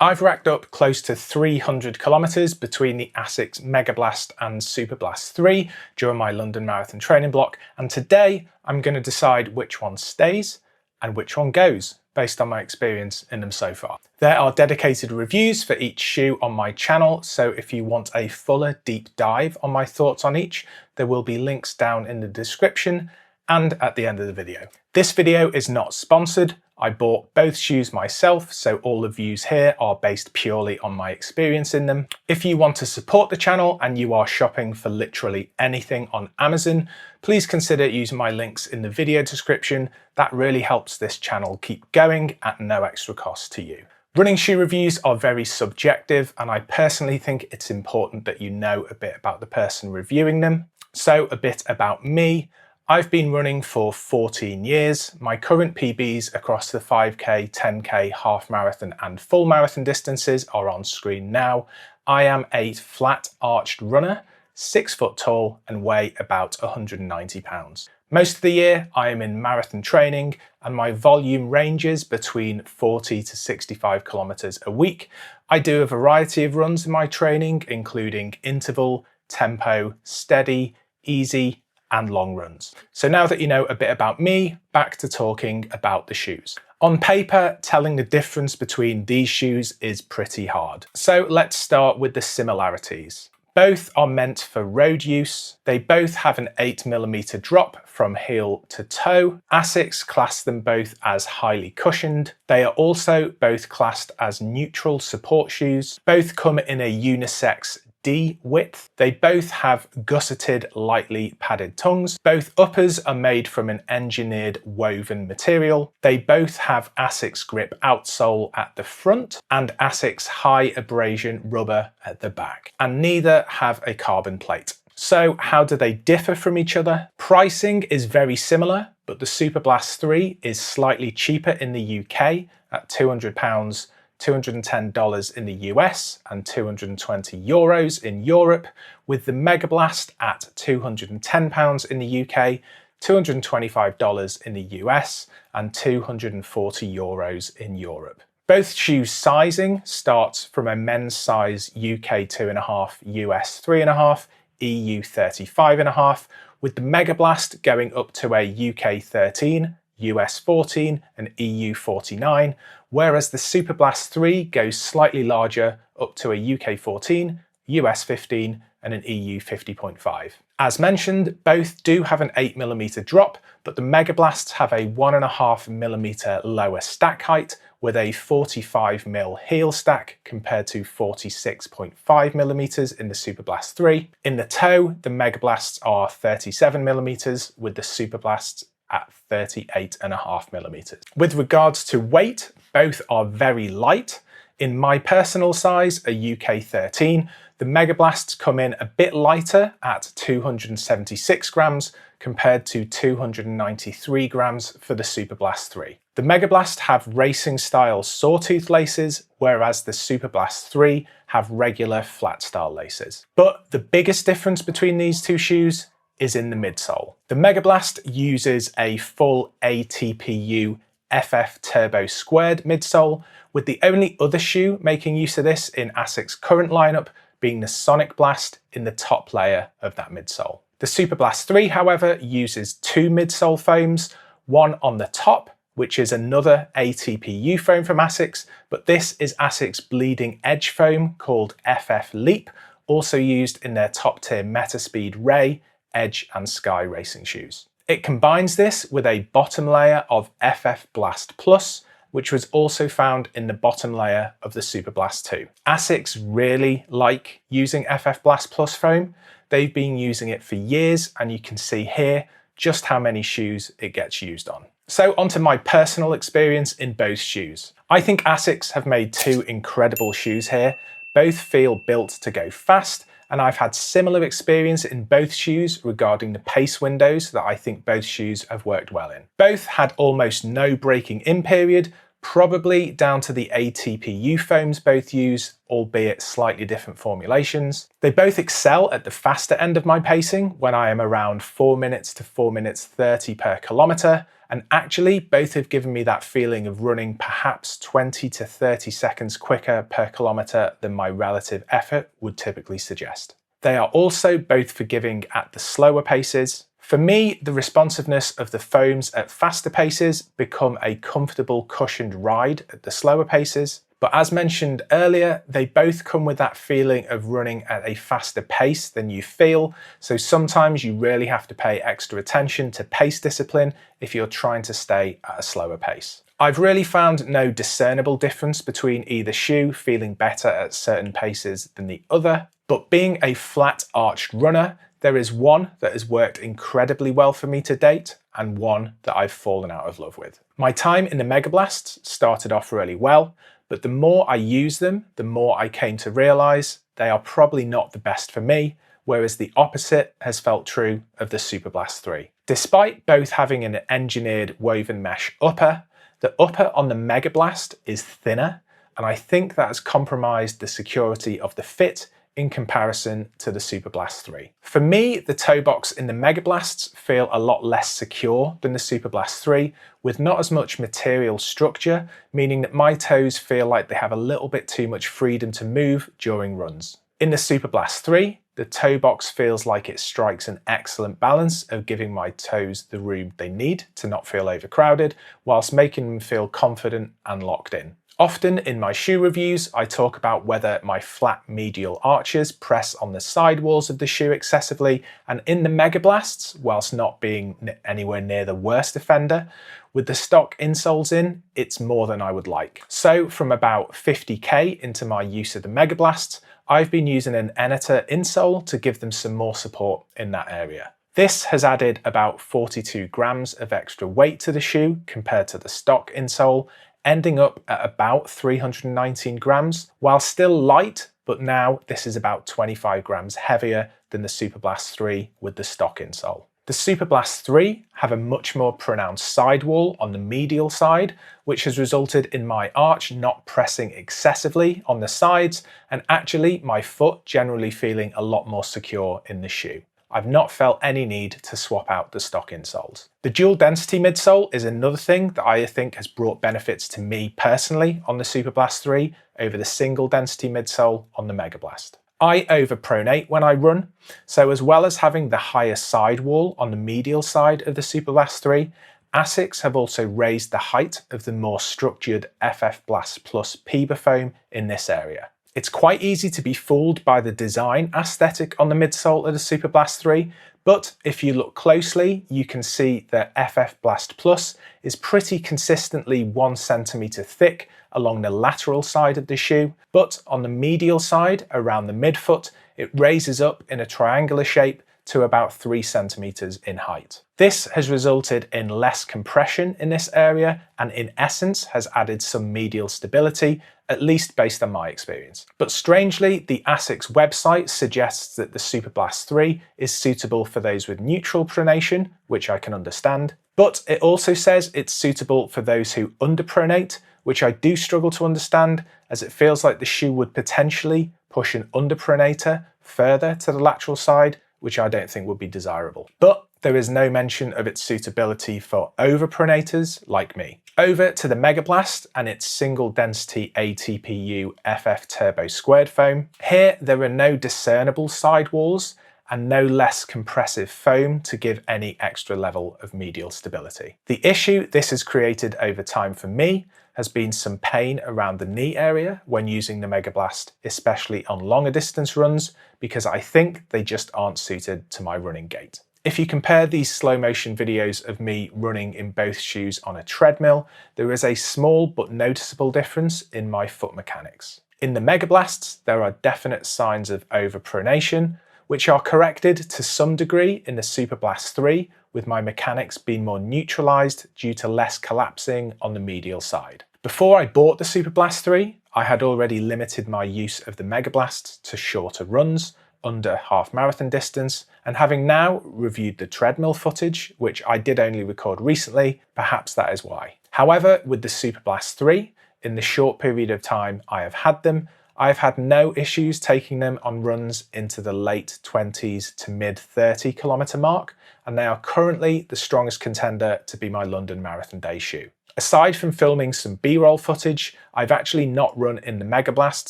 I've racked up close to 300 kilometers between the Asics Megablast and Superblast 3 during my London Marathon training block, and today I'm going to decide which one stays and which one goes, based on my experience in them so far. There are dedicated reviews for each shoe on my channel, so if you want a fuller deep dive on my thoughts on each, there will be links down in the description and at the end of the video. This video is not sponsored. I bought both shoes myself, so all the views here are based purely on my experience in them. If you want to support the channel and you are shopping for literally anything on Amazon, please consider using my links in the video description. That really helps this channel keep going at no extra cost to you. Running shoe reviews are very subjective, and I personally think it's important that you know a bit about the person reviewing them. So a bit about me. I've been running for 14 years. My current PBs across the 5k, 10k, half marathon and full marathon distances are on screen now. I am a flat arched runner, 6 foot tall and weigh about 190 pounds. Most of the year I am in marathon training and my volume ranges between 40 to 65 kilometers a week. I do a variety of runs in my training, including interval, tempo, steady, easy, and long runs. So now that you know a bit about me, back to talking about the shoes. On paper, telling the difference between these shoes is pretty hard. So let's start with the similarities. Both are meant for road use. They both have an 8mm drop from heel to toe. Asics class them both as highly cushioned. They are also both classed as neutral support shoes. Both come in a unisex D width. They both have gusseted, lightly padded tongues. Both uppers are made from an engineered woven material. They both have Asics grip outsole at the front and Asics high abrasion rubber at the back. And neither have a carbon plate. So how do they differ from each other? Pricing is very similar, but the Superblast 3 is slightly cheaper in the UK at £200, $210 in the US and 220 euros in Europe, with the Megablast at £210 in the UK, $225 in the US and 240 euros in Europe. Both shoes sizing starts from a men's size UK 2.5, US 3.5, EU 35.5, with the Megablast going up to a UK 13, US 14 and EU 49, whereas the Superblast 3 goes slightly larger up to a UK 14, US 15 and an EU 50.5. As mentioned, both do have an 8mm drop, but the Megablasts have a 1.5mm lower stack height with a 45mm heel stack compared to 46.5mm in the Superblast 3. In the toe, the Megablasts are 37mm with the Superblasts at 38.5mm. With regards to weight, both are very light. In my personal size, a UK 13, the Megablasts come in a bit lighter at 276 grams compared to 293 grams for the Superblast 3. The Megablast have racing style sawtooth laces, whereas the Superblast 3 have regular flat style laces. But the biggest difference between these two shoes is in the midsole. The Megablast uses a full ATPU FF Turbo Squared midsole, with the only other shoe making use of this in Asics' current lineup being the Sonic Blast in the top layer of that midsole. The Superblast 3, however, uses two midsole foams, one on the top, which is another ATPU foam from Asics, but this is Asics' bleeding edge foam called FF Leap, also used in their top tier Metaspeed Ray, Edge and Sky racing shoes. It combines this with a bottom layer of FF Blast Plus, which was also found in the bottom layer of the Superblast 2. Asics really like using FF Blast Plus foam. They've been using it for years, and you can see here just how many shoes it gets used on. So onto my personal experience in both shoes. I think Asics have made two incredible shoes here. Both feel built to go fast, and I've had similar experience in both shoes regarding the pace windows that I think both shoes have worked well in. Both had almost no breaking in period, probably down to the ATPU foams both use, albeit slightly different formulations. They both excel at the faster end of my pacing when I am around 4 minutes to 4 minutes 30 per kilometre, and actually both have given me that feeling of running perhaps 20 to 30 seconds quicker per kilometre than my relative effort would typically suggest. They are also both forgiving at the slower paces. For me, the responsiveness of the foams at faster paces become a comfortable cushioned ride at the slower paces. But as mentioned earlier, they both come with that feeling of running at a faster pace than you feel, so sometimes you really have to pay extra attention to pace discipline if you're trying to stay at a slower pace. I've really found no discernible difference between either shoe feeling better at certain paces than the other, but being a flat arched runner, there is one that has worked incredibly well for me to date, and one that I've fallen out of love with. My time in the Megablasts started off really well, but the more I use them, the more I came to realise they are probably not the best for me, whereas the opposite has felt true of the Superblast 3. Despite both having an engineered woven mesh upper, the upper on the Megablast is thinner, and I think that has compromised the security of the fit in comparison to the Superblast 3. For me, the toe box in the Megablasts feel a lot less secure than the Superblast 3, with not as much material structure, meaning that my toes feel like they have a little bit too much freedom to move during runs. In the Superblast 3, the toe box feels like it strikes an excellent balance of giving my toes the room they need to not feel overcrowded, whilst making them feel confident and locked in. Often in my shoe reviews, I talk about whether my flat medial arches press on the sidewalls of the shoe excessively, and in the Megablasts, whilst not being anywhere near the worst offender, with the stock insoles in, it's more than I would like. So from about 50k into my use of the Megablasts, I've been using an Enitor insole to give them some more support in that area. This has added about 42 grams of extra weight to the shoe compared to the stock insole, ending up at about 319 grams, while still light, but now this is about 25 grams heavier than the Superblast 3 with the stock insole. The Superblast 3 have a much more pronounced sidewall on the medial side, which has resulted in my arch not pressing excessively on the sides, and actually my foot generally feeling a lot more secure in the shoe. I've not felt any need to swap out the stock insoles. The dual density midsole is another thing that I think has brought benefits to me personally on the Superblast 3 over the single density midsole on the Megablast. I overpronate when I run, so as well as having the higher sidewall on the medial side of the Superblast 3, Asics have also raised the height of the more structured FF Blast Plus PIBA foam in this area. It's quite easy to be fooled by the design aesthetic on the midsole of the Superblast 3, but if you look closely, you can see that FF Blast Plus is pretty consistently 1 centimetre thick along the lateral side of the shoe, but on the medial side, around the midfoot, it raises up in a triangular shape to about 3 centimetres in height. This has resulted in less compression in this area and in essence has added some medial stability, at least based on my experience. But strangely, the Asics website suggests that the Superblast 3 is suitable for those with neutral pronation, which I can understand, but it also says it's suitable for those who underpronate, which I do struggle to understand, as it feels like the shoe would potentially push an underpronator further to the lateral side, which I don't think would be desirable. But there is no mention of its suitability for overpronators like me. Over to the Megablast and its single density ATPU FF Turbo squared foam. Here there are no discernible sidewalls and no less compressive foam to give any extra level of medial stability. The issue this has created over time for me has been some pain around the knee area when using the Megablast, especially on longer distance runs, because I think they just aren't suited to my running gait. If you compare these slow motion videos of me running in both shoes on a treadmill, there is a small but noticeable difference in my foot mechanics. In the Megablasts, there are definite signs of overpronation, which are corrected to some degree in the Superblast 3, with my mechanics being more neutralised due to less collapsing on the medial side. Before I bought the Superblast 3, I had already limited my use of the Megablast to shorter runs, under half marathon distance, and having now reviewed the treadmill footage, which I did only record recently, perhaps that is why. However, with the Superblast 3, in the short period of time I have had them, I've had no issues taking them on runs into the late 20s to mid 30 kilometre mark, and they are currently the strongest contender to be my London Marathon Day shoe. Aside from filming some B-roll footage, I've actually not run in the Megablast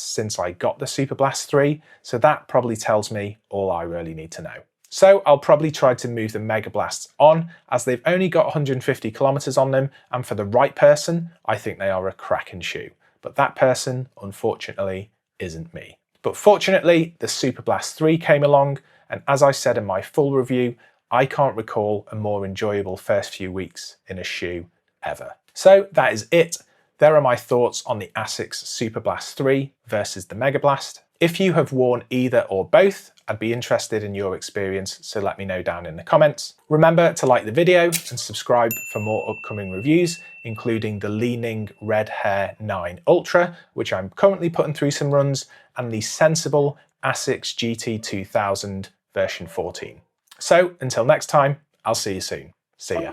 since I got the Superblast 3, so that probably tells me all I really need to know. So I'll probably try to move the Megablasts on, as they've only got 150 kilometers on them, and for the right person, I think they are a cracking shoe. But that person, unfortunately, isn't me. But fortunately, the Superblast 3 came along, and as I said in my full review, I can't recall a more enjoyable first few weeks in a shoe ever. So that is it. There are my thoughts on the Asics Superblast 3 versus the Megablast. If you have worn either or both, I'd be interested in your experience, so let me know down in the comments. Remember to like the video and subscribe for more upcoming reviews, including the li-ning Red Hair 9 Ultra, which I'm currently putting through some runs, and the sensible Asics GT2000 version 14. So until next time, I'll see you soon. See ya.